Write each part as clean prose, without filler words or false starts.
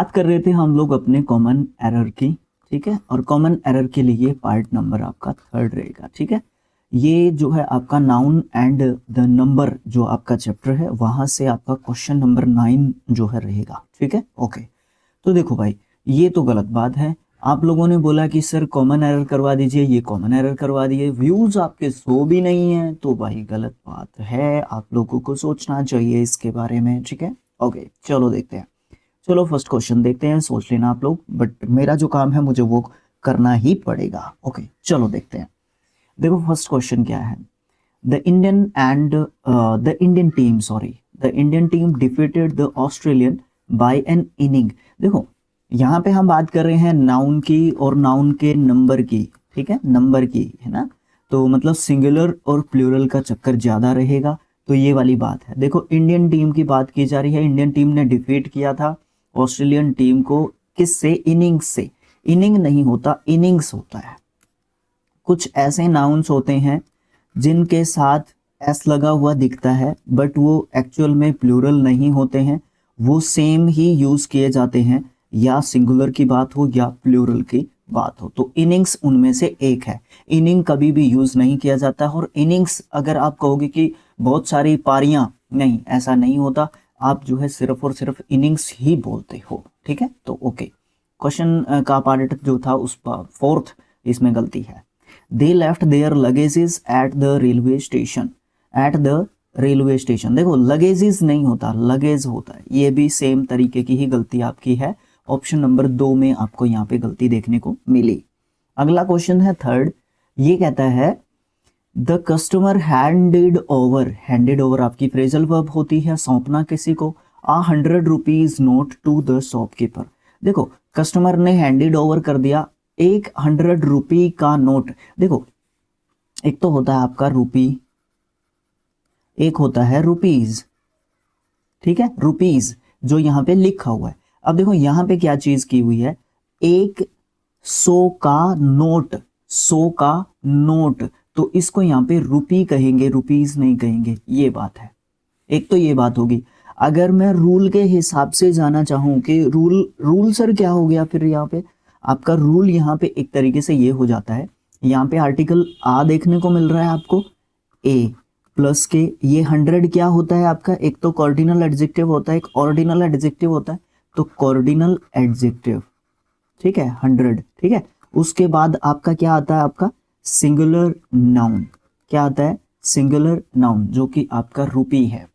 बात कर रहे थे हम लोग अपने कॉमन एरर की, ठीक है, और कॉमन एरर के लिए पार्ट नंबर आपका 3 रहेगा, ठीक है। ये जो है आपका नाउन एंड द नंबर जो आपका चैप्टर है, वहां से आपका क्वेश्चन नंबर 9 जो है रहेगा, ठीक है। ओके, तो देखो भाई, ये तो गलत बात है। आप लोगों ने बोला कि सर कॉमन एरर करवा दीजिए, ये कॉमन एरर करवा दिए, व्यूज आपके शो भी नहीं है, तो भाई गलत बात है, आप लोगों को सोचना चाहिए इसके बारे में, ठीक है। ओके, चलो देखते हैं। चलो फर्स्ट क्वेश्चन देखते हैं, सोच लेना आप लोग, बट मेरा जो काम है मुझे वो करना ही पड़ेगा। ओके, चलो देखते हैं। देखो फर्स्ट क्वेश्चन क्या है। The Indian team, sorry, the Indian team defeated the Australian by an inning. देखो यहाँ पे हम बात कर रहे हैं नाउन की और नाउन के नंबर की, ठीक है, नंबर की है ना, तो मतलब सिंगुलर और प्लूरल का चक्कर ज्यादा रहेगा, तो ये वाली बात है। देखो इंडियन टीम की बात की जा रही है, इंडियन टीम ने डिफीट किया था ऑस्ट्रेलियन टीम को, किससे? इनिंग्स से। इनिंग नहीं होता, इनिंग्स होता है। कुछ ऐसे नाउन्स होते हैं जिनके साथ एस लगा हुआ दिखता है, बट वो एक्चुअल में प्लूरल नहीं होते हैं, वो सेम ही यूज किए जाते हैं, या सिंगुलर की बात हो या प्लूरल की बात हो। तो इनिंग्स उनमें से एक है। इनिंग कभी भी यूज नहीं किया जाता, और इनिंग्स अगर आप कहोगे कि बहुत सारी पारियां, नहीं, ऐसा नहीं होता। आप जो है सिर्फ और सिर्फ इनिंग्स ही बोलते हो, ठीक है। तो ओके, क्वेश्चन का पार्ट जो था उस फोर्थ, इसमें गलती है। They left their luggages at the railway station, at the railway station. देखो लगेजेस नहीं होता, लगेज होता है, ये भी सेम तरीके की ही गलती आपकी है। ऑप्शन नंबर 2 में आपको यहाँ पे गलती देखने को मिली। अगला क्वेश्चन है थर्ड, ये कहता है the customer handed over, handed over आपकी फ्रेजल वर्ब होती है, सौंपना किसी को, ₹100 नोट टू द शॉपकीपर। देखो कस्टमर ने हैंडेड ओवर कर दिया ₹100 का नोट। देखो एक तो होता है आपका रूपी, एक होता है रुपीज, ठीक है, रुपीज जो यहाँ पे लिखा हुआ है। अब देखो यहाँ पे क्या चीज की हुई है, 100 का नोट, 100 का नोट, तो इसको यहाँ पे रुपी कहेंगे, रुपीज नहीं कहेंगे, ये बात है। एक तो ये बात होगी। अगर मैं रूल के हिसाब से जाना चाहूं कि रूल सर क्या हो गया, फिर यहाँ पे आपका रूल यहाँ पे एक तरीके से ये हो जाता है, यहाँ पे आर्टिकल आ देखने को मिल रहा है आपको, ए प्लस के, ये 100 क्या होता है आपका, एक तो कॉर्डिनल एडजेक्टिव होता है, एक ऑर्डिनल एडजेक्टिव होता है, तो कॉर्डिनल एडजेक्टिव, ठीक है, 100, ठीक है। उसके बाद आपका क्या आता है, आपका सिंगुलर नाउन, क्या आता है, सिंगुलर नाउन, जो कि आपका रुपी है,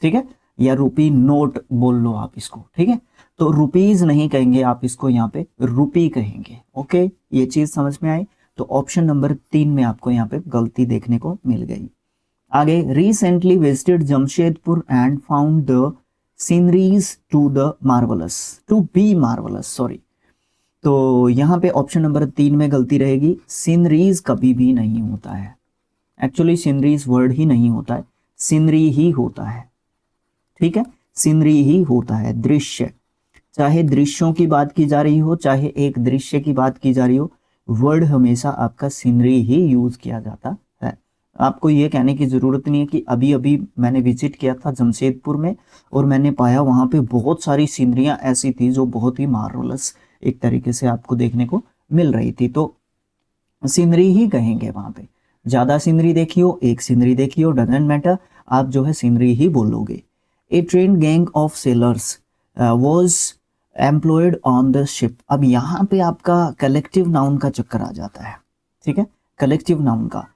ठीक है, या रुपी नोट बोल लो आप इसको, ठीक है। तो रुपीज नहीं कहेंगे आप इसको, यहाँ पे रुपी कहेंगे। ओके, ये चीज समझ में आई। तो ऑप्शन नंबर 3 में आपको यहाँ पे गलती देखने को मिल गई। आगे, recently visited Jamshedpur and found the sceneries to the marvellous, to be marvellous, sorry. तो यहाँ पे ऑप्शन नंबर 3 में गलती रहेगी, सीनरीज कभी भी नहीं होता है, एक्चुअली सीनरीज वर्ड ही नहीं होता है, सीनरी ही होता है, ठीक है, सीनरी ही होता है, दृश्य। चाहे दृश्यों की बात की जा रही हो, चाहे एक दृश्य की बात की जा रही हो, वर्ड हमेशा आपका सीनरी ही यूज किया जाता है। आपको ये कहने की जरूरत नहीं है कि अभी अभी मैंने विजिट किया था जमशेदपुर में और मैंने पाया वहां पे बहुत सारी सीनरियां ऐसी थी जो बहुत ही मार्वलस एक तरीके से आपको देखने को मिल रही थी, तो सीनरी ही कहेंगे वहां पे। ज्यादा सीनरी देखी हो, एक सीनरी देखी हो, डजंट मैटर, आप जो है सीनरी ही बोलोगे। A train gang of sailors was employed on the ship. अब यहाँ पे आपका कलेक्टिव नाउन का चक्कर आ जाता है, ठीक है, कलेक्टिव नाउन का।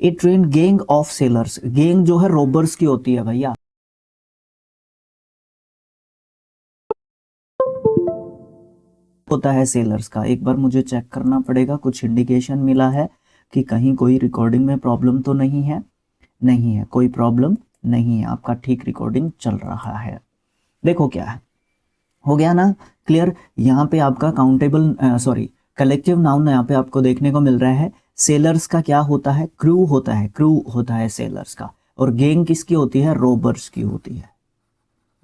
A train gang of sailors, gang जो है रोबर्स की होती है भैया, होता है सेलर्स का। एक बार मुझे चेक करना पड़ेगा, कुछ इंडिकेशन मिला है कि कहीं कोई रिकॉर्डिंग में प्रॉब्लम तो नहीं है, नहीं है, कोई प्रॉब्लम नहीं है, आपका ठीक रिकॉर्डिंग चल रहा है। देखो क्या है, हो गया ना क्लियर। यहाँ पे आपका काउंटेबल, सॉरी, कलेक्टिव नाउन यहाँ पे आपको देखने को मिल रहा है। सेलर्स का क्या होता है, क्रू होता है, क्रू होता है सेलर्स का। और गैंग किसकी होती है, रोबर्स की होती है,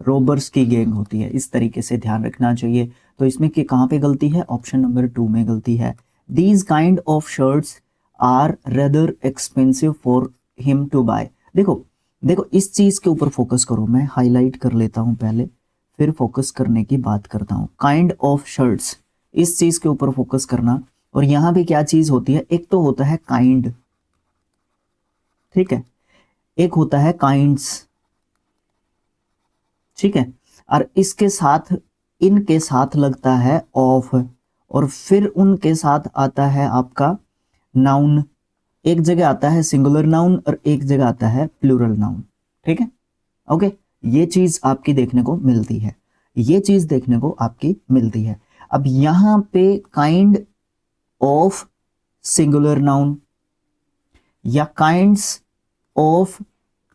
रोबर्स की गैंग होती है, इस तरीके से ध्यान रखना चाहिए। तो इसमें कि कहाँ पे गलती है, ऑप्शन नंबर 2 में गलती है। These kind of shirts are rather expensive for him to buy. देखो देखो इस चीज के ऊपर फोकस करो, मैं हाईलाइट कर लेता हूं पहले, फिर फोकस करने की बात करता हूँ। काइंड ऑफ शर्ट्स, इस चीज के ऊपर फोकस करना। और यहाँ पे क्या चीज होती है, एक तो होता है काइंड, ठीक है, एक होता है काइंड्स, ठीक है, और इसके साथ, इनके साथ लगता है ऑफ, और फिर उनके साथ आता है आपका नाउन। एक जगह आता है सिंगुलर नाउन और एक जगह आता है प्लूरल नाउन, ठीक है, ओके। ये चीज आपकी देखने को मिलती है, ये चीज देखने को आपकी मिलती है। अब यहां पे काइंड ऑफ सिंगुलर नाउन या काइंड्स ऑफ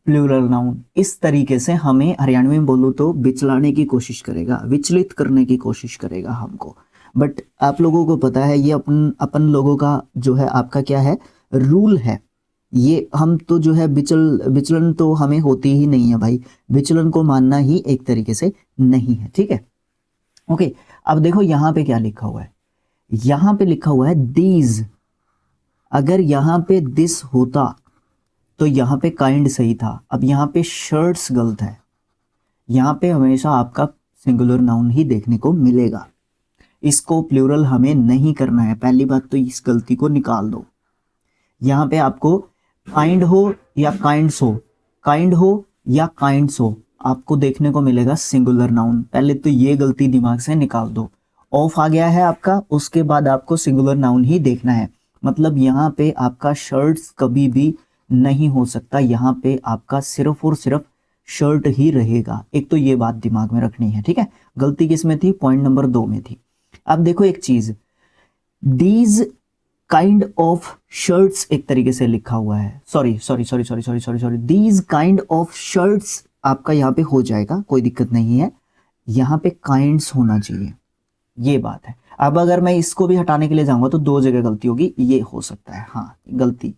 प्लूरल नाउन, इस तरीके से हमें हरियाणवी में बोलूं तो बिचलाने की कोशिश करेगा, विचलित करने की कोशिश करेगा हमको। बट आप लोगों को पता है ये अपन लोगों का जो है आपका क्या है, रूल है। ये हम तो जो है विचलन तो हमें होती ही नहीं है भाई, विचलन को मानना ही एक तरीके से नहीं है, ठीक है, ओके। अब देखो यहां पे क्या लिखा हुआ है, यहां पे लिखा हुआ है दीज। अगर यहां पे दिस होता तो यहां पे काइंड सही था। अब यहां पे शर्ट्स गलत है, यहां पे हमेशा आपका सिंगुलर नाउन ही देखने को मिलेगा, इसको प्लूरल हमें नहीं करना है। पहली बात तो इस गलती को निकाल दो। यहां पे आपको काइंड हो या काइंड्स हो, काइंड हो या काइंड्स हो, आपको देखने को मिलेगा सिंगुलर नाउन। पहले तो ये गलती दिमाग से निकाल दो। ऑफ आ गया है आपका, उसके बाद आपको सिंगुलर नाउन ही देखना है। मतलब यहाँ पे आपका शर्ट्स कभी भी नहीं हो सकता, यहाँ पे आपका सिर्फ और सिर्फ शर्ट ही रहेगा। एक तो ये बात दिमाग में रखनी है, ठीक है। गलती किस में थी, पॉइंट नंबर 2 में थी। अब देखो एक चीज, दीज काइंड ऑफ शर्ट्स एक तरीके से लिखा हुआ है, sorry, these kind of shirts आपका यहाँ पे हो जाएगा, कोई दिक्कत नहीं है। यहाँ पे काइंड्स होना चाहिए, ये बात है। अब अगर मैं इसको भी हटाने के लिए जाऊंगा तो 2 जगह गलती होगी, ये हो सकता है, हाँ गलती,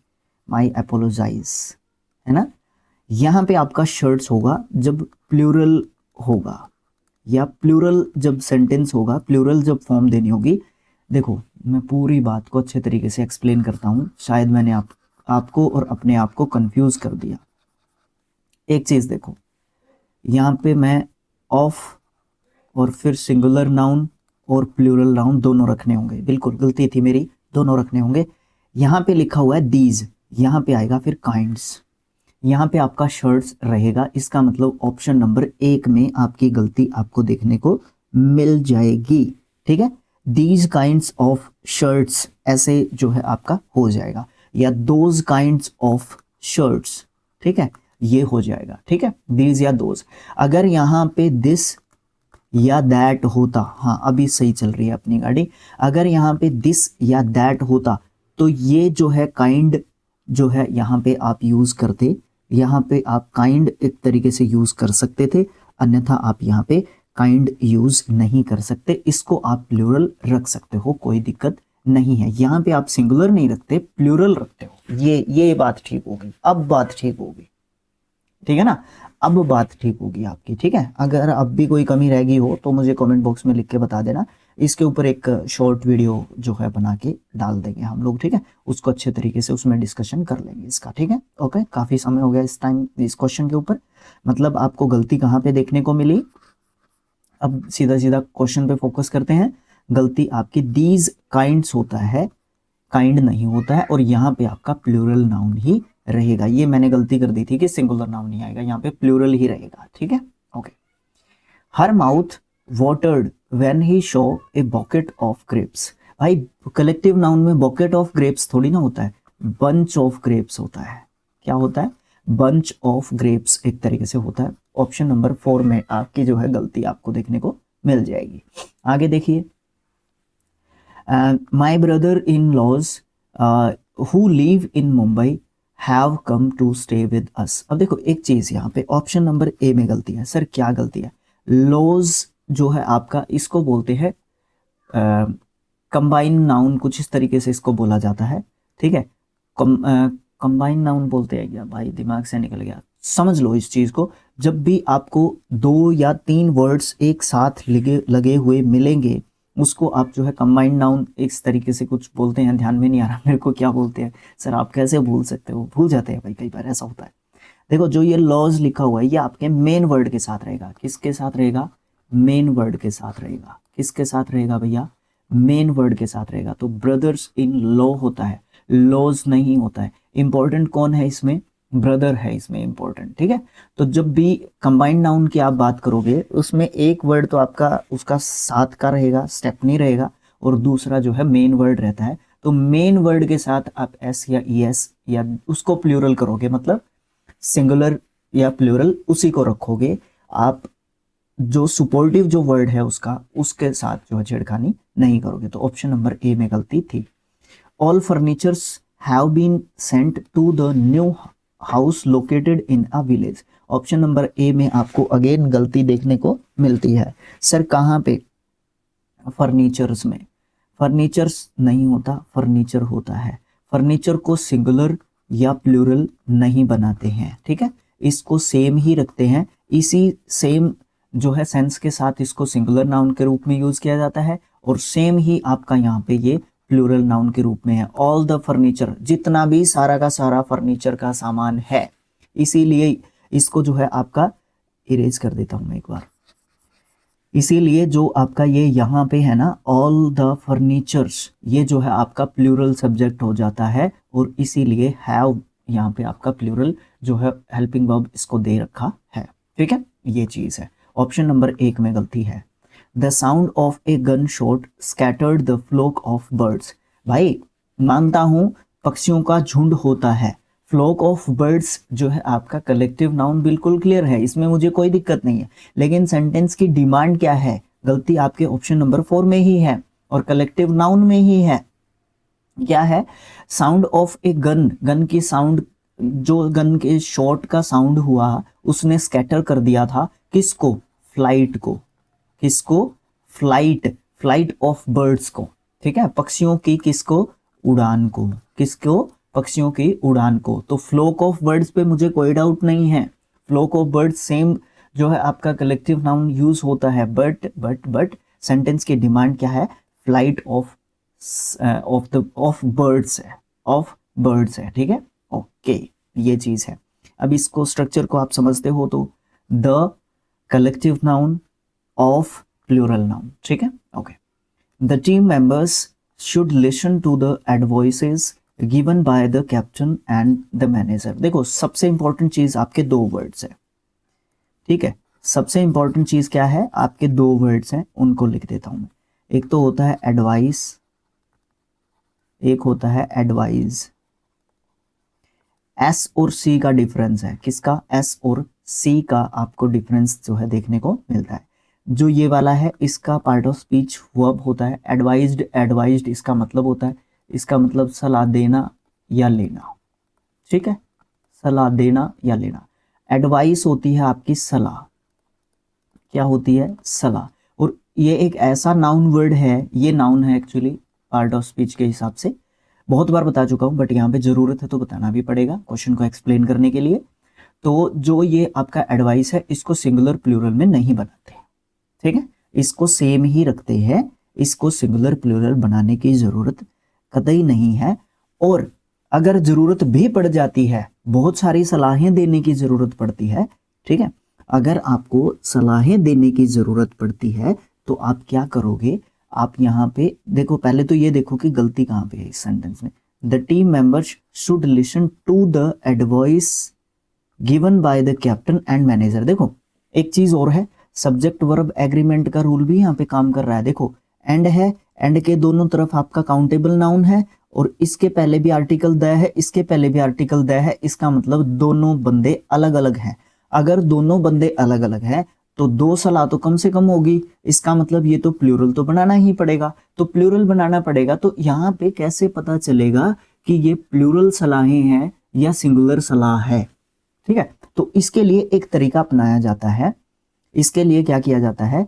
माई अपोलोजाइज, है ना। यहाँ पे आपका शर्ट्स होगा जब प्लूरल होगा, या प्लूरल जब सेंटेंस होगा, प्लूरल जब फॉर्म देनी होगी। देखो मैं पूरी बात को अच्छे तरीके से एक्सप्लेन करता हूँ, शायद मैंने आपको और अपने आप को कंफ्यूज कर दिया। एक चीज देखो, यहाँ पे मैं ऑफ और फिर सिंगुलर नाउन और प्लूरल नाउन दोनों रखने होंगे, बिल्कुल गलती थी मेरी, दोनों रखने होंगे। यहाँ पे लिखा हुआ है दीज, यहाँ पे आएगा फिर काइंड्स, यहाँ पे आपका शर्ट्स रहेगा। इसका मतलब ऑप्शन नंबर 1 में आपकी गलती आपको देखने को मिल जाएगी, ठीक है। दीज काइंड्स ऑफ शर्ट्स ऐसे जो है आपका हो जाएगा, या दोज काइंड्स ऑफ शर्ट्स, ठीक है, ये हो जाएगा, ठीक है, दीज या दोज। अगर यहाँ पे दिस या दैट होता, हाँ अभी सही चल रही है अपनी गाड़ी, अगर यहाँ पे दिस या दैट होता तो ये जो है काइंड जो है यहाँ पे आप यूज करते, यहाँ पे आप काइंड एक तरीके से यूज कर सकते थे, अन्यथा आप यहाँ पे काइंड यूज नहीं कर सकते। इसको आप प्लूरल रख सकते हो, कोई दिक्कत नहीं है। यहाँ पे आप सिंगुलर नहीं रखते, प्लूरल रखते हो। ये बात ठीक होगी, अब बात ठीक होगी, ठीक है ना, अब बात ठीक होगी आपकी, ठीक है। अगर अब भी कोई कमी रह गई हो तो मुझे कमेंट बॉक्स में लिख के बता देना, इसके ऊपर एक शॉर्ट वीडियो जो है बना के डाल देंगे हम लोग, ठीक है, उसको अच्छे तरीके से उसमें डिस्कशन कर लेंगे इसका, ठीक है, ओके। काफी समय हो गया इस टाइम इस क्वेश्चन के ऊपर, मतलब आपको गलती कहाँ पे देखने को मिली। अब सीधा सीधा क्वेश्चन पे फोकस करते हैं। गलती आपकी दीज काइंड्स होता है, काइंड नहीं होता है, और यहाँ पे आपका प्लूरल नाउन ही रहेगा। ये मैंने गलती कर दी थी कि सिंगुलर नाउन नहीं आएगा, यहाँ पे प्लूरल ही रहेगा, ठीक है, okay. Her mouth watered when he show A bouquet of grapes. भाई कलेक्टिव नाउन में बॉकेट ऑफ ग्रेप्स थोड़ी ना होता है, बंच ऑफ ग्रेप्स होता है। क्या होता है, बंच ऑफ ग्रेप्स एक तरीके से होता है। ऑप्शन नंबर 4 में आपकी जो है गलती आपको देखने को मिल जाएगी। आगे देखिए, my brother in laws who live in Mumbai have come to stay with us. अब देखो एक चीज, यहाँ पे ऑप्शन नंबर ए में गलती है। सर क्या गलती है, लॉज जो है आपका, इसको बोलते हैं कंबाइन नाउन, कुछ इस तरीके से इसको बोला जाता है, ठीक है। कंबाइन नाउन बोलते हैं क्या भाई, दिमाग से निकल गया। समझ लो इस चीज को, जब भी आपको 2 या 3 वर्ड्स एक साथ लगे हुए मिलेंगे, उसको आप जो है कंबाइंड नाउन इस तरीके से कुछ बोलते हैं। ध्यान में नहीं आ रहा मेरे को क्या बोलते हैं सर, आप कैसे भूल सकते हो, भूल जाते हैं भाई, कई बार ऐसा होता है। देखो जो ये लॉज लिखा हुआ है, ये आपके मेन वर्ड के साथ रहेगा। किसके साथ रहेगा, मेन वर्ड के साथ रहेगा। किसके साथ रहेगा भैया? मेन वर्ड के साथ रहेगा। तो ब्रदर्स इन लॉ होता है, लॉज नहीं होता है। इंपॉर्टेंट कौन है इसमें? ब्रदर है इसमें इंपॉर्टेंट, ठीक है। तो जब भी कंबाइंड नाउन की आप बात करोगे उसमें एक वर्ड तो आपका उसका साथ का रहेगा, स्टेपनी रहेगा, और दूसरा जो है मेन वर्ड रहता है। तो मेन वर्ड के साथ आप एस या ई एस या उसको प्लूरल करोगे, मतलब सिंगुलर या प्लूरल उसी को रखोगे आप। जो सुपोर्टिव जो वर्ड है उसका, उसके साथ जो है छेड़खानी नहीं करोगे। तो ऑप्शन नंबर ए में गलती थी। All furnitures have been sent to the new house located in a village. Option number A में आपको अगेन गलती देखने को मिलती है। सर कहाँ पे? फर्नीचर्स में। फर्नीचर्स नहीं होता, फर्नीचर होता है। फर्नीचर को सिंगुलर या प्लूरल नहीं बनाते हैं, ठीक है, इसको सेम ही रखते हैं। इसी सेम जो है सेंस के साथ इसको सिंगुलर नाउन के रूप में यूज किया जाता है, और सेम ही आपका यहाँ पे ये प्लूरल नाउन के रूप में है। ऑल द फर्नीचर, जितना भी सारा का सारा फर्नीचर का सामान है, इसीलिए इसको जो है आपका इरेज कर देता हूं मैं एक बार। इसीलिए जो आपका ये यहाँ पे है ना, ऑल द फर्नीचर्स, ये जो है आपका प्लूरल सब्जेक्ट हो जाता है, और इसीलिए हैव यहाँ पे आपका प्लूरल जो है हेल्पिंग वर्ब इसको दे रखा है, ठीक है, ये चीज है। ऑप्शन नंबर एक में गलती है। The sound of a gun shot scattered the fluke of birds. भाई मानता हूं पक्षियों का झुंड होता है, फ्लोक ऑफ बर्ड्स जो है आपका कलेक्टिव नाउन, बिल्कुल क्लियर है, इसमें मुझे कोई दिक्कत नहीं है। लेकिन सेंटेंस की डिमांड क्या है? गलती आपके ऑप्शन नंबर 4 में ही है, और कलेक्टिव नाउन में ही है। क्या है? Sound of a gun, gun की साउंड, जो गन के शॉट का साउंड हुआ उसने स्कैटर कर दिया था किसको? फ्लाइट को। किसको? फ्लाइट, फ्लाइट ऑफ बर्ड्स को, ठीक है, पक्षियों की किसको? उड़ान को। किसको? पक्षियों की उड़ान को। तो फ्लोक ऑफ बर्ड्स पे मुझे कोई डाउट नहीं है, फ्लोक ऑफ बर्ड्स सेम जो है आपका कलेक्टिव नाउन यूज होता है, बट सेंटेंस की डिमांड क्या है? फ्लाइट ऑफ बर्ड्स है, ऑफ बर्ड्स है, ठीक है, ओके, ये चीज है। अब इसको स्ट्रक्चर को आप समझते हो, तो the collective noun of plural noun, ठीक है, okay. The team members should listen to the advices given by the captain and the manager. देखो सबसे इंपॉर्टेंट चीज आपके दो वर्ड्स है, ठीक है, सबसे इंपॉर्टेंट चीज क्या है? आपके दो वर्ड्स हैं, उनको लिख देता हूं मैं। एक तो होता है एडवाइस, एक होता है एडवाइज। एस और सी का डिफरेंस है। किसका? एस और सी का आपको डिफरेंस जो है देखने को मिलता है। जो ये वाला है इसका पार्ट ऑफ स्पीच वर्ब होता है। एडवाइज्ड, एडवाइज्ड इसका मतलब होता है, इसका मतलब सलाह देना या लेना, ठीक है, सलाह देना या लेना। एडवाइस होती है आपकी सलाह। क्या होती है? सलाह। और ये एक ऐसा नाउन वर्ड है, ये नाउन है एक्चुअली पार्ट ऑफ स्पीच के हिसाब से, बहुत बार बता चुका हूं, बट यहाँ पे जरूरत है तो बताना भी पड़ेगा क्वेश्चन को एक्सप्लेन करने के लिए। तो जो ये आपका एडवाइस है इसको सिंगुलर प्लूरल में नहीं बनाते, ठीक है, इसको सेम ही रखते हैं, इसको सिंगुलर प्लूरल बनाने की जरूरत कतई नहीं है। और अगर जरूरत भी पड़ जाती है, बहुत सारी सलाहें देने की जरूरत पड़ती है, ठीक है, अगर आपको सलाहें देने की जरूरत पड़ती है तो आप क्या करोगे? आप यहाँ पे देखो, पहले तो ये देखो कि गलती कहाँ पे है इस सेंटेंस में। The team members should listen to the advice given by the captain and manager. देखो एक चीज और है, सब्जेक्ट वर्ब एग्रीमेंट का रूल भी यहाँ पे काम कर रहा है। देखो एंड है, एंड के दोनों तरफ आपका काउंटेबल नाउन है, और इसके पहले भी आर्टिकल द है, इसके पहले भी आर्टिकल द है, इसका मतलब दोनों बंदे अलग अलग हैं। अगर दोनों बंदे अलग अलग हैं तो दो सलाह तो कम से कम होगी, इसका मतलब ये तो प्लूरल तो बनाना ही पड़ेगा। तो प्लूरल बनाना पड़ेगा, तो यहाँ पे कैसे पता चलेगा कि ये प्लूरल सलाहें हैं या सिंगुलर सलाह है? ठीक है, तो इसके लिए एक तरीका अपनाया जाता है। इसके लिए क्या किया जाता है?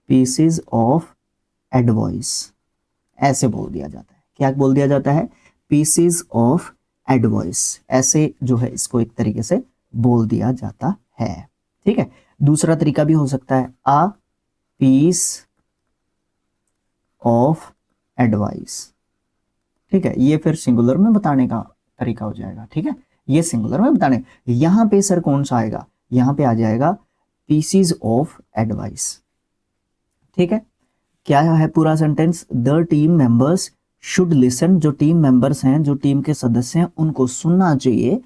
पीसेज ऑफ एडवाइस, ऐसे बोल दिया जाता है। क्या बोल दिया जाता है? पीसेज ऑफ एडवाइस, ऐसे जो है इसको एक तरीके से बोल दिया जाता है। ठीक है, दूसरा तरीका भी हो सकता है, आ पीस ऑफ एडवाइस। ठीक है, ये फिर सिंगुलर में बताने का तरीका हो जाएगा। ठीक है, ये सिंगुलर में बताने। यहां पे सर कौन सा आएगा? यहां पे आ जाएगा पीसीज ऑफ एडवाइस। ठीक है, क्या है पूरा sentence? The team members should listen, जो टीम मेंबर्स हैं, जो टीम के सदस्य हैं, उनको सुनना चाहिए।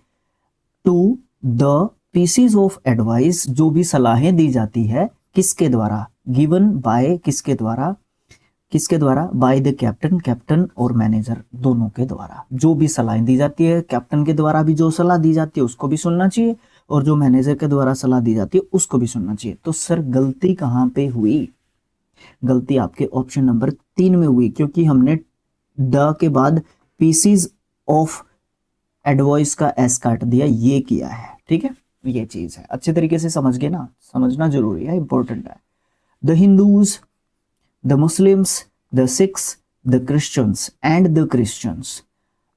To the pieces of advice, जो भी सलाहें दी जाती है, किसके द्वारा? गिवन बाय, किसके द्वारा? किसके द्वारा? बाय द कैप्टन, कैप्टन और मैनेजर दोनों के द्वारा जो भी सलाहें दी जाती है, कैप्टन के द्वारा भी जो सलाह दी जाती है उसको भी सुनना चाहिए, और जो मैनेजर के द्वारा सलाह दी जाती है उसको भी सुनना चाहिए। तो सर गलती कहाँ पे हुई? गलती आपके ऑप्शन नंबर 3 में हुई, क्योंकि हमने द के बाद पीसीज ऑफ एडवाइस का एस काट दिया, ये किया है। ठीक है, ये चीज है, अच्छे तरीके से समझ गए ना? समझना जरूरी है, इंपॉर्टेंट है। The Hindus, the Muslims, the Sikhs, the Christians and the Christians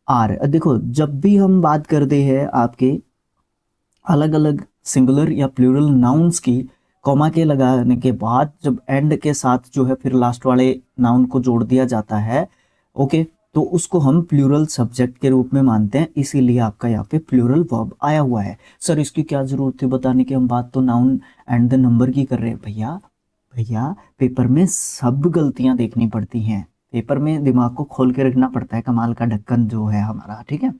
are, देखो जब भी हम बात करते हैं आपके अलग अलग सिंगुलर या प्लूरल नाउन्स की, कॉमा के लगाने के बाद जब एंड के साथ जो है फिर लास्ट वाले नाउन को जोड़ दिया जाता है, ओके, तो उसको हम प्लूरल सब्जेक्ट के रूप में मानते हैं, इसीलिए आपका यहाँ पे प्लूरल वर्ब आया हुआ है। सर इसकी क्या जरूरत है बताने की, हम बात तो नाउन एंड द नंबर की कर रहे हैं। भैया पेपर में सब गलतियां देखनी पड़ती हैं, पेपर में दिमाग को खोल के रखना पड़ता है, कमाल का ढक्कन जो है हमारा। ठीक है,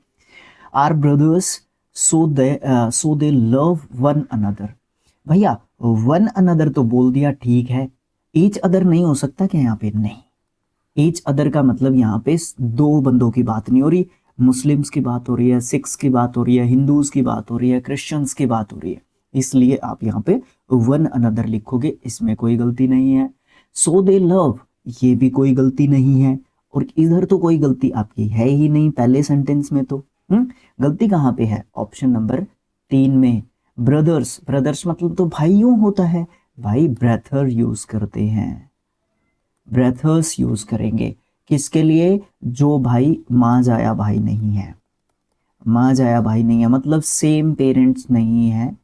are brothers so they love one another. भैया वन अनदर तो बोल दिया, ठीक है, ईच अदर नहीं हो सकता क्या यहाँ पे? नहीं, ईच अदर का मतलब यहाँ पे दो बंदों की बात नहीं हो रही, मुस्लिम्स की बात हो रही है, सिख्स की बात हो रही है, हिंदूज की बात हो रही है, क्रिश्चियंस की बात हो रही है, इसलिए आप यहाँ पे वन अनदर लिखोगे, इसमें कोई गलती नहीं है। सो दे लव, ये भी कोई गलती नहीं है, और इधर तो कोई गलती आपकी है ही नहीं पहले सेंटेंस में तो। गलती कहाँ पे है? ऑप्शन नंबर 3 में। ब्रदर्स, ब्रदर्स मतलब तो भाइयों होता है, भाई ब्रेथर यूज करते हैं, ब्रेथर्स यूज करेंगे किसके लिए? जो भाई माँ जाया भाई नहीं है, माँ जाया भाई नहीं है मतलब सेम पेरेंट्स नहीं है,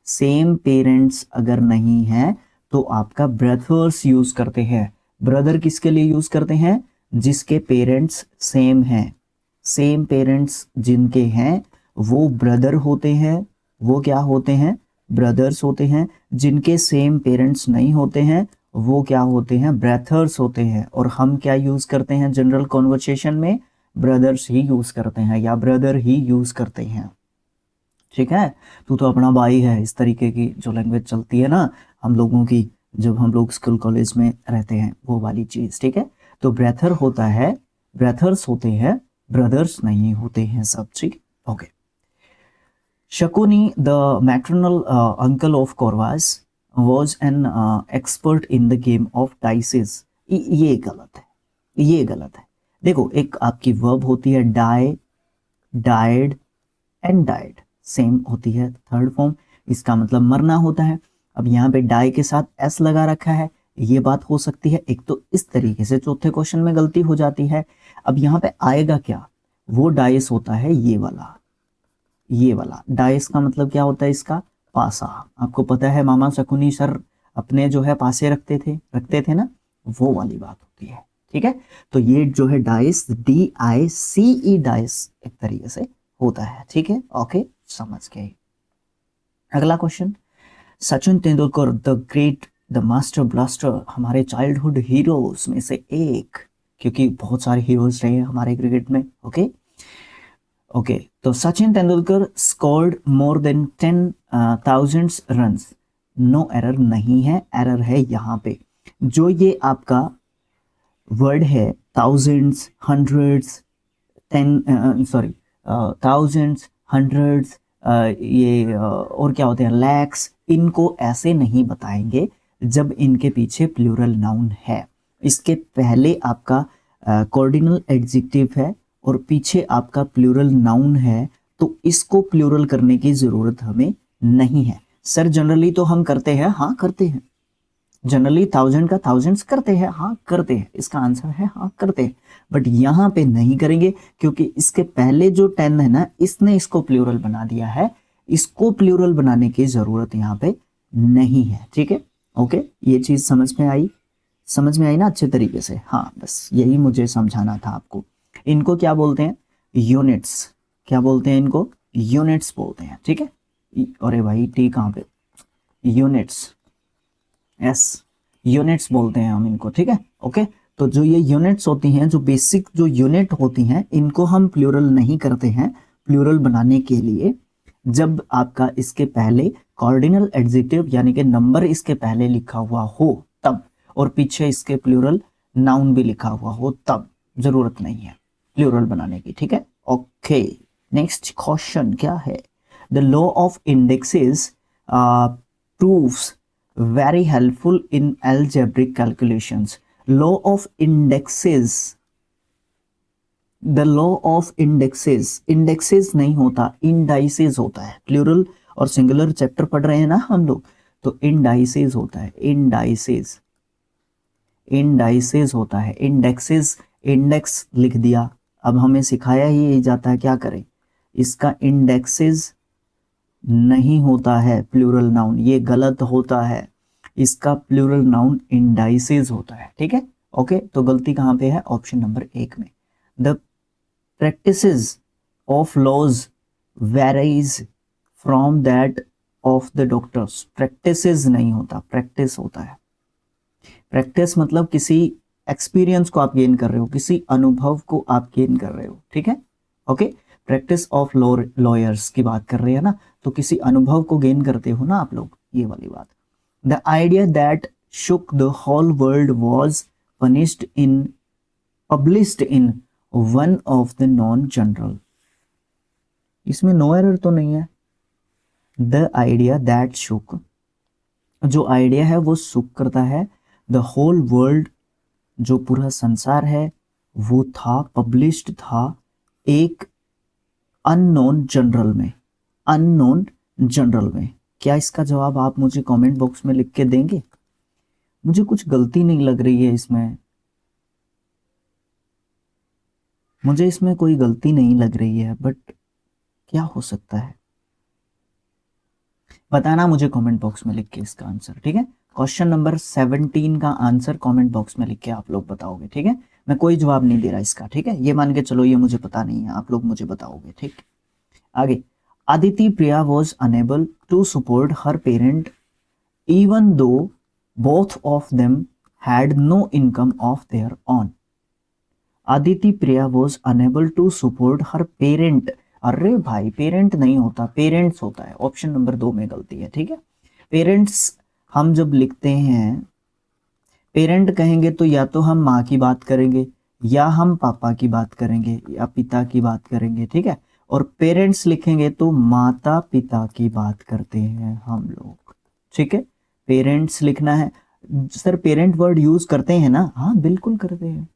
सेम पेरेंट्स अगर नहीं है तो आपका ब्रदर्स यूज करते हैं। ब्रदर किसके लिए यूज करते हैं? जिसके पेरेंट्स सेम हैं, सेम पेरेंट्स जिनके हैं वो ब्रदर होते हैं, वो क्या होते हैं? ब्रदर्स होते हैं। जिनके सेम पेरेंट्स नहीं होते हैं वो क्या होते हैं? ब्रदर्स होते हैं। और हम क्या यूज करते हैं जनरल कॉन्वर्सेशन में? ब्रदर्स ही यूज करते हैं या ब्रदर ही यूज करते हैं। ठीक है, तू तो अपना भाई है, इस तरीके की जो लैंग्वेज चलती है ना हम लोगों की, जब हम लोग स्कूल कॉलेज में रहते हैं, वो वाली चीज। ठीक है, तो ब्रेथर होता है, ब्रेथर्स होते हैं, ब्रदर्स नहीं होते हैं सब। ठीक, okay. Shakuni the maternal uncle of Kauravas was an expert in the game of dices. ये गलत है, ये गलत है। देखो एक आपकी वर्ब होती है die, died and died, same होती है थर्ड फॉर्म, इसका मतलब मरना होता है। अब यहाँ पे डाई के साथ एस लगा रखा है, ये बात हो सकती है। एक तो इस तरीके से चौथे क्वेश्चन में गलती हो जाती है। अब यहाँ पे आएगा क्या? वो डाइस होता है ये वाला, ये वाला डाइस का मतलब क्या होता है? इसका पासा। आपको पता है मामा शकुनी सर अपने जो है पासे रखते थे ना, वो वाली बात होती है। ठीक है, तो ये जो है डाइस, DICE डाइस एक तरीके से होता है। ठीक है, ओके, समझ गए। अगला question, Sachin Tendulkar the great, the master blaster, हमारे चाइल्डहुड हीरोज में से एक, क्योंकि बहुत सारे हीरोज रहे हैं हमारे क्रिकेट में। ओके ओके, तो Sachin Tendulkar scored more than 10,000 runs. No error नहीं है, एरर है यहाँ पे जो ये आपका वर्ड है थाउजेंड्स, हंड्रेड्स, थाउजेंड्स, हंड्रेड्स, ये और क्या होते हैं लैक्स, इनको ऐसे नहीं बताएंगे जब इनके पीछे प्लूरल नाउन है। इसके पहले आपका कॉर्डिनल एडजेक्टिव है और पीछे आपका प्लूरल नाउन है, तो इसको प्लूरल करने की जरूरत हमें नहीं है। सर जनरली तो हम करते हैं, हाँ करते हैं, जनरली 1000 का थाउजेंड्स करते हैं, हाँ करते हैं, इसका आंसर है हाँ करते हैं। बट यहाँ पे नहीं करेंगे क्योंकि इसके पहले जो 10 है ना, इसने इसको प्लूरल बना दिया है, इसको प्लूरल बनाने की जरूरत यहाँ पे नहीं है। ठीक है, ओके, ये चीज समझ में आई, समझ में आई ना अच्छे तरीके से? हाँ, बस यही मुझे समझाना था आपको। इनको क्या बोलते हैं? यूनिट्स। क्या बोलते हैं इनको? यूनिट्स बोलते हैं। ठीक है, अरे भाई टी कहाँ पे? यूनिट्स, यस यूनिट्स बोलते हैं हम इनको, ठीक है। ओके, तो जो ये यूनिट्स होती हैं, जो बेसिक जो यूनिट होती हैं, इनको हम प्लूरल नहीं करते हैं। प्लूरल बनाने के लिए जब आपका इसके पहले कॉर्डिनल एडजेक्टिव यानी कि नंबर इसके पहले लिखा हुआ हो तब, और पीछे इसके प्लूरल नाउन भी लिखा हुआ हो तब, जरूरत नहीं है प्लूरल बनाने की, ठीक है। ओके, नेक्स्ट क्वेश्चन क्या है? The law of indexes proves very helpful in algebraic calculations. Law of indexes, the law of indexes, indexes नहीं होता, indices होता है। प्लूरल और सिंगुलर चैप्टर पढ़ रहे हैं ना हम लोग, तो indices होता है, indices, indices होता है। indexes, index लिख दिया, अब हमें सिखाया ही जाता है क्या करें, इसका indexes नहीं होता है प्लूरल नाउन, ये गलत होता है, इसका प्लूरल नाउन इंडाइसेस होता है, ठीक है। ओके, तो गलती कहाँ पे है? ऑप्शन नंबर 1 में। The practices of laws varies from that of the doctors. Practices नहीं होता, प्रैक्टिस होता है। प्रैक्टिस मतलब किसी एक्सपीरियंस को आप गेन कर रहे हो, किसी अनुभव को आप गेन कर रहे हो, ठीक है। ओके, प्रैक्टिस ऑफ लॉयर्स की बात कर रहे हैं ना, तो किसी अनुभव को गेन करते हो ना आप लोग, ये वाली बात। The idea that shook the whole world was punished in published in one of the non-general। इसमें नो एरर तो नहीं है। द आइडिया दैट shook, जो आइडिया है वो सुक करता है, द होल वर्ल्ड, जो पूरा संसार है, वो था पब्लिश्ड था एक अननोन जनरल में, अननोन जनरल में। क्या इसका जवाब आप मुझे कमेंट बॉक्स में लिख के देंगे? मुझे कुछ गलती नहीं लग रही है इसमें, मुझे इसमें कोई गलती नहीं लग रही है, बट क्या हो सकता है बताना मुझे कमेंट बॉक्स में लिख के इसका आंसर, ठीक है। क्वेश्चन नंबर 17 का आंसर कमेंट बॉक्स में लिख के आप लोग बताओगे, ठीक है। मैं कोई जवाब नहीं दे रहा इसका, ठीक है, ये मान के चलो ये मुझे पता नहीं है, आप लोग मुझे बताओगे, ठीक। आगे, Aditi Priya was unable to support her parent even though both of them had no income of their own। Aditi Priya was unable to support her parent। अरे भाई, पेरेंट नहीं होता, पेरेंट्स होता है। ऑप्शन नंबर 2 में गलती है, ठीक है। पेरेंट्स हम जब लिखते हैं, पेरेंट कहेंगे तो या तो हम माँ की बात करेंगे, या हम पापा की बात करेंगे, या पिता की बात करेंगे, ठीक है। और पेरेंट्स लिखेंगे तो माता पिता की बात करते हैं हम लोग, ठीक है। पेरेंट्स लिखना है। सर पेरेंट वर्ड यूज करते हैं ना? हाँ बिल्कुल करते हैं,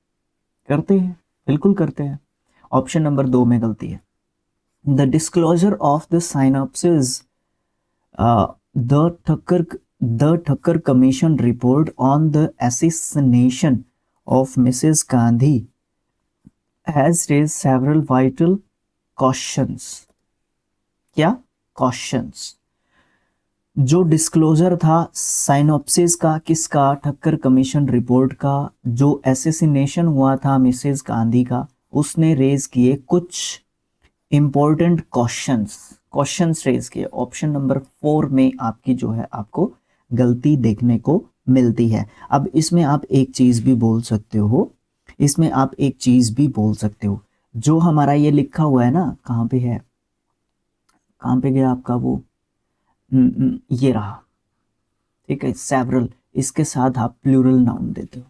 करते हैं, बिल्कुल करते हैं। ऑप्शन नंबर 2 में गलती है। The disclosure of the synopsis the Thakkar commission report on the assassination of Mrs. Gandhi has raised several vital questions. क्या क्वेश्चंस? जो डिस्क्लोजर था साइनॉप्सिस का, किसका? ठक्कर कमीशन रिपोर्ट का। जो एसेसिनेशन हुआ था मिसेस गांधी का, उसने रेज किए कुछ इंपॉर्टेंट क्वेश्चंस रेज किए। ऑप्शन नंबर 4 में आपकी जो है आपको गलती देखने को मिलती है। अब इसमें आप एक चीज भी बोल सकते हो, इसमें आप एक चीज भी बोल सकते हो, जो हमारा ये लिखा हुआ है ना, कहाँ पे है, कहाँ पे गया आपका वो, ये रहा, ठीक है, सेवरल। इसके साथ आप प्लूरल नाउन देते हो,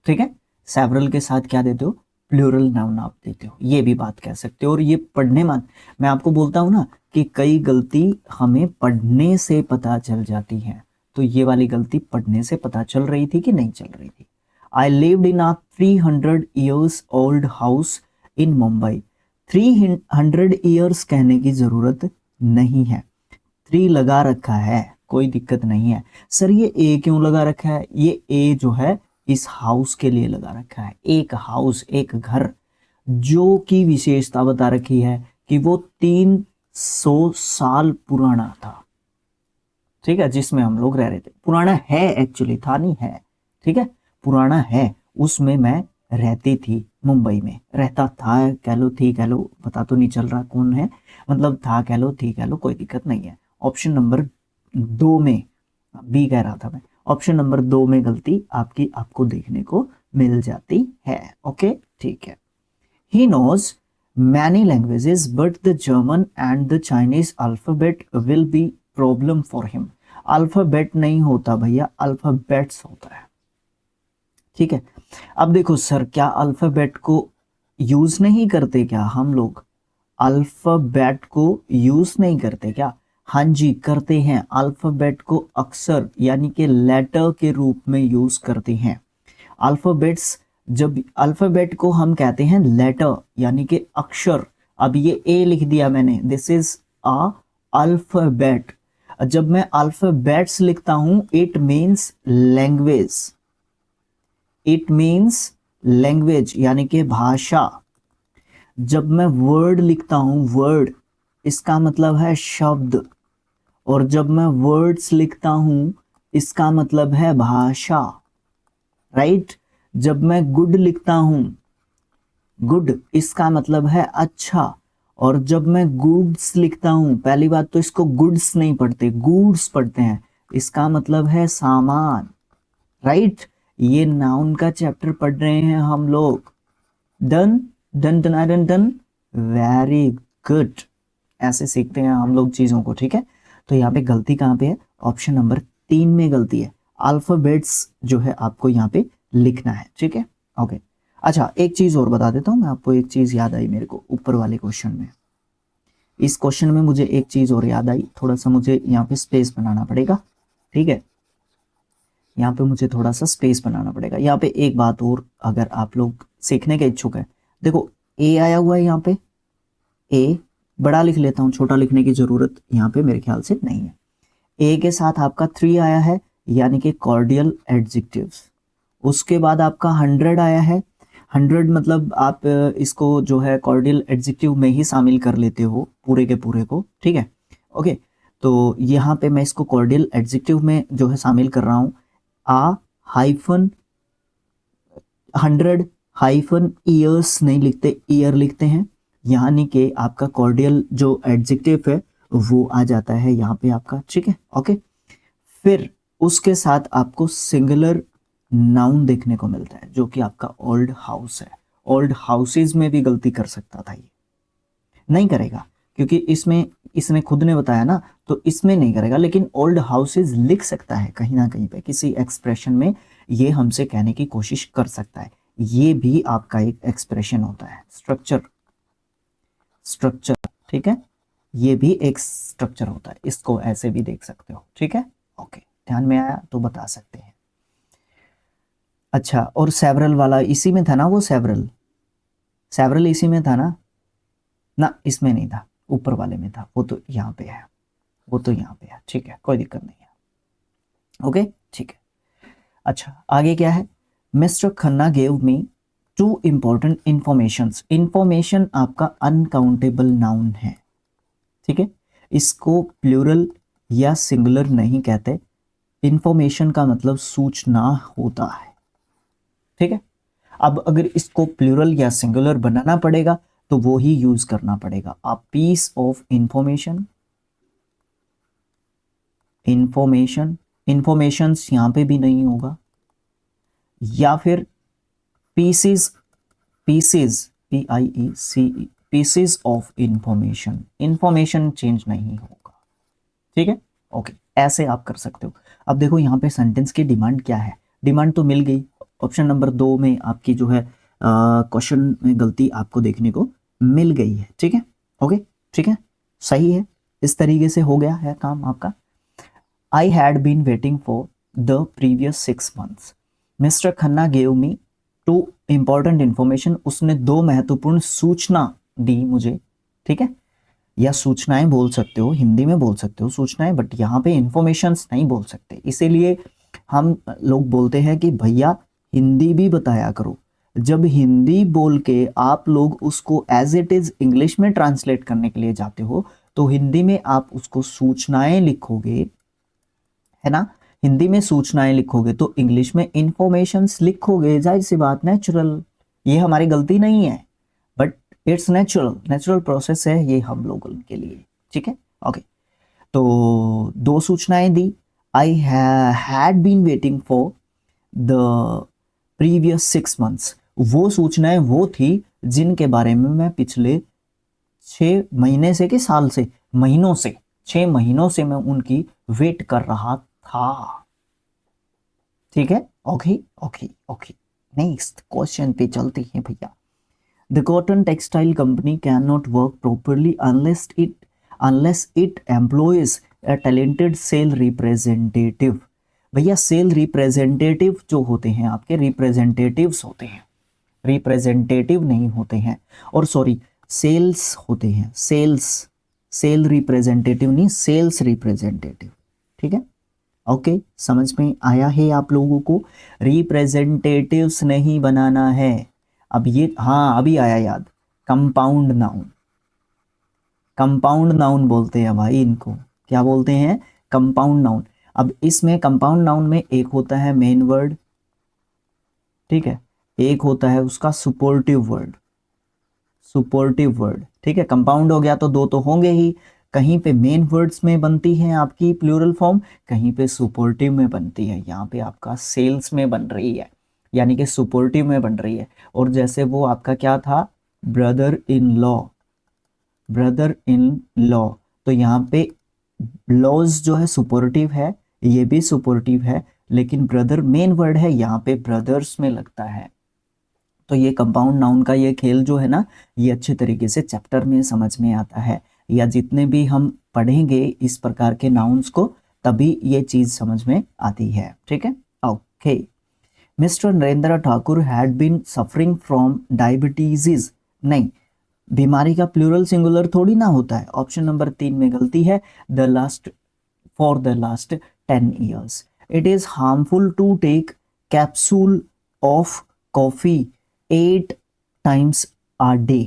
ठीक है। सेवरल के साथ क्या देते हो? प्लूरल नाउन आप देते हो, ये भी बात कह सकते हो। और ये पढ़ने मैं आपको बोलता हूँ ना कि कई गलती हमें पढ़ने से पता चल जाती है, तो ये वाली गलती पढ़ने से पता चल रही थी कि नहीं चल रही थी। I lived in a 300 years old house in Mumbai। 300 years कहने की जरूरत नहीं है, 3 लगा रखा है, कोई दिक्कत नहीं है। सर ये ए क्यों लगा रखा है? ये ए जो है इस हाउस के लिए लगा रखा है। एक हाउस, एक घर, जो की विशेषता बता रखी है कि वो 300 साल पुराना था, ठीक है, जिसमें हम लोग रह रहे थे। पुराना है एक्चुअली, था नहीं है, ठीक है, पुराना है। उसमें मैं रहती थी, मुंबई में रहता था, कह लो थी कह लो, पता तो नहीं चल रहा कौन है, मतलब था कह लो थी कह लो, कोई दिक्कत नहीं है। ऑप्शन नंबर 2 में बी कह रहा था मैं। ऑप्शन नंबर 2 में गलती आपकी आपको देखने को मिल जाती है। ओके, ठीक है। He knows many languages but the German and the Chinese alphabet will be problem for him. Alphabet नहीं होता भैया, अल्फाबेट्स होता है, ठीक है। अब देखो सर, क्या अल्फाबेट को यूज नहीं करते क्या हम लोग? अल्फाबेट को यूज नहीं करते क्या? हाँ जी करते हैं। अल्फाबेट को अक्सर यानी कि लेटर के रूप में यूज करते हैं। अल्फाबेट्स, जब अल्फाबेट को हम कहते हैं लेटर यानी कि अक्षर। अब ये ए लिख दिया मैंने, दिस इज अ अल्फाबेट। जब मैं अल्फाबेट्स लिखता हूं, it means language, it means language यानी कि भाषा। जब मैं वर्ड लिखता हूं, वर्ड, इसका मतलब है शब्द। और जब मैं वर्ड्स लिखता हूं, इसका मतलब है भाषा, राइट। जब मैं गुड लिखता हूं, गुड, इसका मतलब है अच्छा। और जब मैं गुड्स लिखता हूं, पहली बात तो इसको गुड्स नहीं पढ़ते, गुड्स पढ़ते हैं, इसका मतलब है सामान, राइट। ये नाउन का चैप्टर पढ़ रहे हैं हम लोग। Done done done done done, very good. ऐसे सीखते हैं हम लोग चीजों को, ठीक है। तो यहाँ पे गलती कहाँ पे है? ऑप्शन नंबर 3 में गलती है। अल्फाबेट्स जो है आपको यहाँ पे लिखना है, ठीक है। ओके, अच्छा एक चीज और बता देता हूँ मैं आपको, एक चीज याद आई मेरे को ऊपर वाले क्वेश्चन में। इस क्वेश्चन में मुझे एक चीज और याद आई, थोड़ा सा मुझे यहाँ पे स्पेस बनाना पड़ेगा, ठीक है। यहाँ पे मुझे थोड़ा सा स्पेस बनाना पड़ेगा। यहाँ पे एक बात और, अगर आप लोग सीखने के इच्छुक है, देखो ए आया हुआ है यहाँ पे, ए बड़ा लिख लेता हूँ, छोटा लिखने की जरूरत यहाँ पे मेरे ख्याल से नहीं है। ए के साथ आपका 3 आया है यानी कि कॉर्डियल एडजेक्टिव्स। उसके बाद आपका 100 आया है। 100 मतलब आप इसको जो है कॉर्डियल एडजेक्टिव में ही शामिल कर लेते हो पूरे के पूरे को, ठीक है। ओके, तो यहाँ पे मैं इसको कॉर्डियल एडजेक्टिव में जो है शामिल कर रहा हूँ। आ हाइफन 100 हाइफन ईयर्स नहीं लिखते, ईयर लिखते हैं, यानी कि आपका कॉर्डियल जो एडजेक्टिव है वो आ जाता है यहाँ पे आपका, ठीक है। ओके, फिर उसके साथ आपको सिंगुलर नाउन देखने को मिलता है जो कि आपका ओल्ड हाउस है। ओल्ड हाउसेज में भी गलती कर सकता था, ये नहीं करेगा क्योंकि इसमें इसने खुद ने बताया ना, तो इसमें नहीं करेगा। लेकिन ओल्ड हाउसेज लिख सकता है कहीं ना कहीं पे, किसी एक्सप्रेशन में ये हमसे कहने की कोशिश कर सकता है। ये भी आपका एक एक्सप्रेशन होता है, स्ट्रक्चर, स्ट्रक्चर, ठीक है। ये भी एक स्ट्रक्चर होता है, इसको ऐसे भी देख सकते हो, ठीक है। ओके, ध्यान में आया तो बता सकते हैं। अच्छा, और सेवरल वाला इसी में था ना? वो सेवरल, सेवरल इसी में था ना? ना, इसमें नहीं था, ऊपर वाले में था। वो तो यहाँ पे है, वो तो यहाँ पे है, ठीक है, कोई दिक्कत नहीं है। ओके, ठीक है। अच्छा, आगे क्या है? Mister Khanna gave me 2 important informations. Information आपका अनकाउंटेबल नाउन है, ठीक है। इसको प्लूरल या सिंगुलर नहीं कहते। इंफॉर्मेशन का मतलब सूचना होता है, ठीक है। अब अगर इसको प्लूरल या सिंगुलर बनाना पड़ेगा तो वो ही यूज करना पड़ेगा। A piece of information, information, informations यहां पे भी नहीं होगा, या फिर pieces, pieces, PIECE, pieces of information, information change नहीं होगा, ठीक है। ओके, ऐसे आप कर सकते हो। अब देखो यहाँ पे सेंटेंस की डिमांड क्या है? डिमांड तो मिल गई। ऑप्शन नंबर 2 में आपकी जो है क्वेश्चन में गलती आपको देखने को मिल गई है, ठीक है। ओके, ठीक है, सही है। इस तरीके से हो गया है काम आपका। I had been waiting for the previous 6 months. Mr. Khanna gave me 2 important information. उसने 2 महत्वपूर्ण सूचना दी मुझे, ठीक है। या सूचनाएं बोल सकते हो, हिंदी में बोल सकते हो सूचनाएं, बट यहाँ पे इंफॉर्मेशंस नहीं बोल सकते। इसीलिए हम लोग बोलते हैं कि भैया हिंदी भी बताया करो। जब हिंदी बोल के आप लोग उसको एज इट इज इंग्लिश में ट्रांसलेट करने के लिए जाते हो, तो हिंदी में आप उसको सूचनाएं लिखोगे, है ना। हिंदी में सूचनाएं लिखोगे तो इंग्लिश में इंफॉर्मेशंस लिखोगे, जाहिर सी बात, नेचुरल। ये हमारी गलती नहीं है, but it's natural, natural process है ये हम लोगों के लिए, ठीक है। ओके, तो 2 सूचनाएं दी। I had been waiting for the previous 6 months। वो सूचनाएं वो थी जिनके बारे में मैं पिछले 6 महीने से, कि साल से, महीनों से, 6 महीनों से मैं उनकी वेट कर रहा था। ठीक है, okay okay okay. Next question पे चलते हैं भैया। The cotton textile company can not work properly unless it employs a talented sale representative. भैया सेल रिप्रेजेंटेटिव जो होते हैं आपके रिप्रेजेंटेटिव्स होते हैं, रिप्रेजेंटेटिव नहीं होते हैं, और सॉरी सेल्स होते हैं, सेल्स, सेल रिप्रेजेंटेटिव नहीं, सेल्स रिप्रेजेंटेटिव। ठीक है, ओके, समझ में आया है आप लोगों को? रिप्रेजेंटेटिव्स नहीं बनाना है। अब ये, हाँ अभी आया याद, कंपाउंड नाउन, कंपाउंड नाउन बोलते हैं भाई इनको, क्या बोलते हैं? Compound noun. अब इसमें कंपाउंड नाउन में एक होता है मेन वर्ड, ठीक है, एक होता है उसका सुपोर्टिव वर्ड, सुपोर्टिव वर्ड। ठीक है, कंपाउंड हो गया तो दो तो होंगे ही, कहीं पे मेन वर्ड्स में बनती है आपकी प्लूरल फॉर्म, कहीं पे सुपोर्टिव में बनती है। यहाँ पे आपका सेल्स में बन रही है, यानी कि सुपोर्टिव में बन रही है। और जैसे वो आपका क्या था, brother in law, brother in law, तो यहाँ पे लॉज जो है सुपोर्टिव है, ये भी सुपोर्टिव है, लेकिन ब्रदर मेन वर्ड है, यहाँ पे ब्रदर्स में लगता है। तो ये कंपाउंड नाउन का ये खेल जो है ना, ये अच्छे तरीके से चैप्टर में समझ में आता है, या जितने भी हम पढ़ेंगे इस प्रकार के नाउन्स को तभी ये चीज समझ में आती है। ठीक है, okay. Mister Narendra Thakur had been suffering from diabetes, नहीं, बीमारी का प्लूरल सिंगुलर थोड़ी ना होता है। ऑप्शन नंबर 3 में गलती है, the last, for the last 10 years। It is harmful to take capsule of coffee 8 times a day।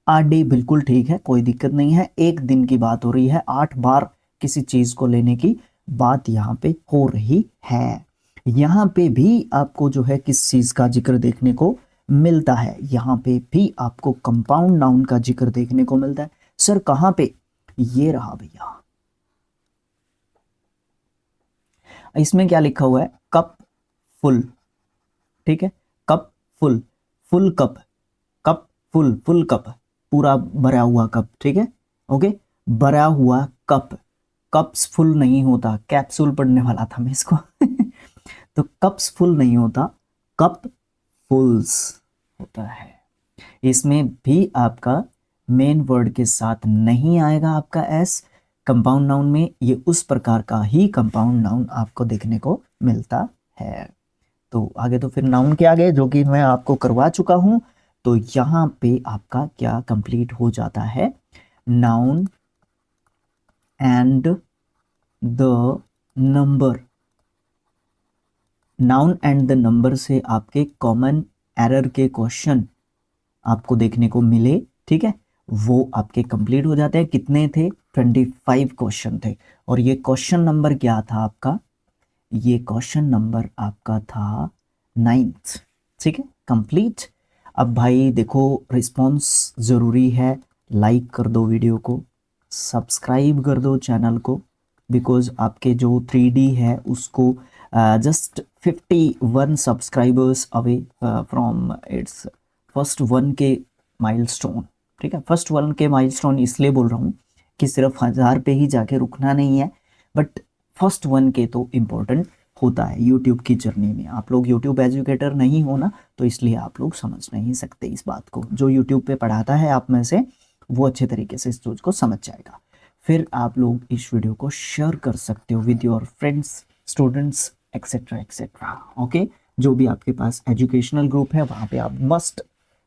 a day बिल्कुल ठीक है, कोई दिक्कत नहीं है, एक दिन की बात हो रही है, 8 बार किसी चीज को लेने की बात यहाँ पे हो रही है। यहाँ पे भी आपको जो है किस चीज का जिक्र देखने को मिलता है, यहाँ पे भी आपको कंपाउंड नाउन का जिक्र देखने को मिलता है। सर कहाँ पे? ये रहा भैया, इसमें क्या लिखा हुआ है, कप फुल। ठीक है, cup full, full cup, cup full, full cup, पूरा भरा हुआ कप। ठीक है, ओके, भरा हुआ कप, कप्स फुल नहीं होता, कैप्सूल पढ़ने वाला था मैं इसको तो कप्स फुल नहीं होता, कप फुल्स होता है। इसमें भी आपका मेन वर्ड के साथ नहीं आएगा आपका एस। कंपाउंड नाउन में ये उस प्रकार का ही कंपाउंड नाउन आपको देखने को मिलता है। तो आगे तो फिर नाउन के आगे जो कि मैं आपको करवा चुका हूं, तो यहाँ पे आपका क्या कंप्लीट हो जाता है, noun and the number. Noun and the number से आपके कॉमन एरर के क्वेश्चन आपको देखने को मिले, ठीक है, वो आपके कंप्लीट हो जाते हैं। कितने थे? 25 क्वेश्चन थे। और ये क्वेश्चन नंबर क्या था आपका? ये क्वेश्चन नंबर आपका था 9th। ठीक है, कंप्लीट। अब भाई देखो, रिस्पॉन्स ज़रूरी है, लाइक कर दो वीडियो को, सब्सक्राइब कर दो चैनल को, बिकॉज आपके जो 3D है उसको just 51 subscribers away from its first 1K milestone. ठीक है, फर्स्ट 1K माइलस्टोन इसलिए बोल रहा हूँ कि सिर्फ 1000 पे ही जाके रुकना नहीं है, बट फर्स्ट 1K तो इम्पोर्टेंट होता है यूट्यूब की जर्नी में। आप लोग यूट्यूब एजुकेटर नहीं हो ना, तो इसलिए आप लोग समझ नहीं सकते इस बात को। जो यूट्यूब पे पढ़ाता है आप में से, वो अच्छे तरीके से इस चीज़ को समझ जाएगा। फिर आप लोग इस वीडियो को शेयर कर सकते हो with your friends, students, etcetera etcetera. Okay, जो भी आपके पास एजुकेशनल ग्रुप है वहाँ पे आप मस्ट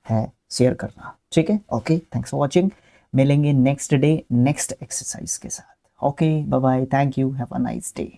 है शेयर करना। ठीक है, ओके, थैंक्स फॉर वॉचिंग। मिलेंगे नेक्स्ट डे नेक्स्ट एक्सरसाइज के साथ। Okay, bye bye, thank you, have a nice day.